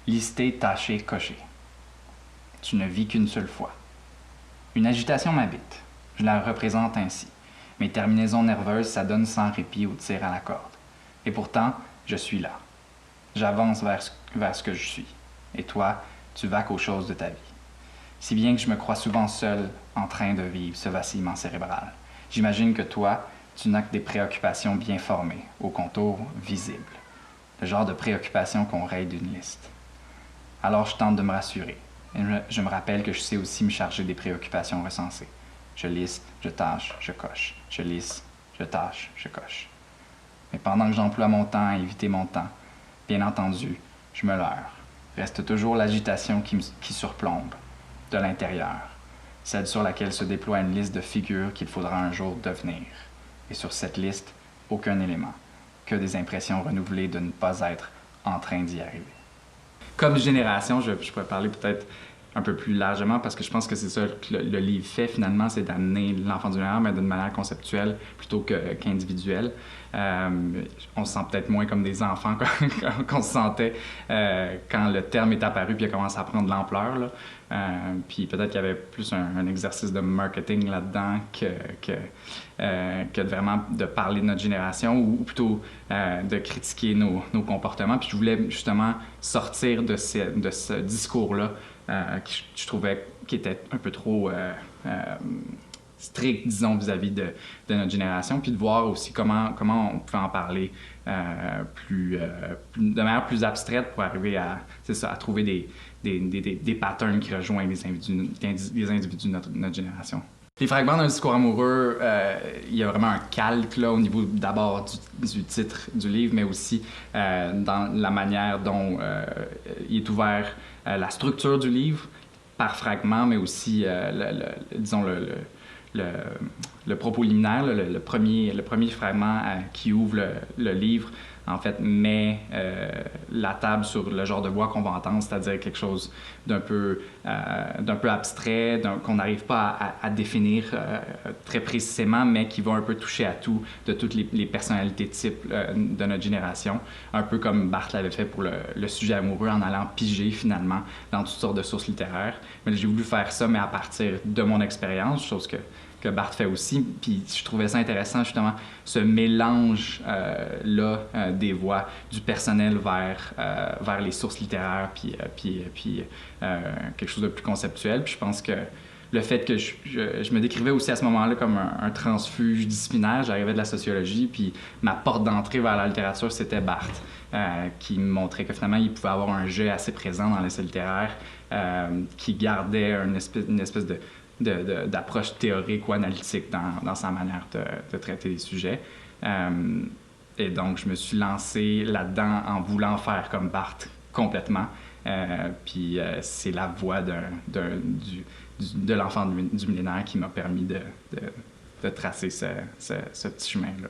Lister, tâcher, cocher. Tu ne vis qu'une seule fois. Une agitation m'habite. Je la représente ainsi. Mes terminaisons nerveuses s'adonnent sans répit au tir à la corde. Et pourtant, je suis là. J'avance vers ce que je suis. Et toi, tu vaques aux choses de ta vie. Si bien que je me crois souvent seul en train de vivre ce vacillement cérébral. J'imagine que toi, tu n'as que des préoccupations bien formées, aux contours visibles. Le genre de préoccupations qu'on raye d'une liste. Alors je tente de me rassurer. Et je me rappelle que je sais aussi me charger des préoccupations recensées. Je liste, je tâche, je coche. Je liste, je tâche, je coche. Mais pendant que j'emploie mon temps à éviter mon temps, bien entendu, je me leurre. Reste toujours l'agitation qui surplombe, de l'intérieur, celle sur laquelle se déploie une liste de figures qu'il faudra un jour devenir. Et sur cette liste, aucun élément, que des impressions renouvelées de ne pas être en train d'y arriver. Comme génération, je pourrais parler peut-être un peu plus largement parce que je pense que c'est ça que le livre fait finalement, c'est d'amener l'enfant du millénaire, mais d'une manière conceptuelle plutôt qu'individuelle. On se sent peut-être moins comme des enfants qu'on se sentait quand le terme est apparu puis il a commencé à prendre de l'ampleur. Puis peut-être qu'il y avait plus un exercice de marketing là-dedans que de vraiment de parler de notre génération ou plutôt de critiquer nos comportements. Puis je voulais justement sortir de ce discours-là qui je trouvais qui était un peu trop strict, disons, vis-à-vis de notre génération, puis de voir aussi comment on pouvait en parler de manière plus abstraite pour arriver à trouver des patterns qui rejoignent les individus de notre génération. Les fragments d'un discours amoureux, il y a vraiment un calque là, au niveau d'abord du titre du livre, mais aussi dans la manière dont il est ouvert la structure du livre par fragment, mais aussi, disons, le propos liminaire, le premier fragment qui ouvre le livre, en fait, met la table sur le genre de voix qu'on va entendre, c'est-à-dire quelque chose d'un peu abstrait, qu'on n'arrive pas à définir très précisément, mais qui va un peu toucher à tout, de toutes les personnalités types de notre génération. Un peu comme Barthes l'avait fait pour le sujet amoureux, en allant piger finalement dans toutes sortes de sources littéraires. Mais j'ai voulu faire ça, mais à partir de mon expérience, chose que Barthes fait aussi, puis je trouvais ça intéressant justement, ce mélange-là des voix du personnel vers les sources littéraires, puis quelque chose de plus conceptuel. Puis je pense que le fait que je me décrivais aussi à ce moment-là comme un transfuge disciplinaire, j'arrivais de la sociologie, puis ma porte d'entrée vers la littérature, c'était Barthes, qui me montrait que finalement, il pouvait avoir un jeu assez présent dans l'essai littéraire, qui gardait une espèce d'approche théorique ou analytique dans sa manière de traiter les sujets. Et donc, je me suis lancé là-dedans en voulant faire comme Barthes complètement. Puis c'est la voix de l'enfant du millénaire qui m'a permis de tracer ce petit chemin-là.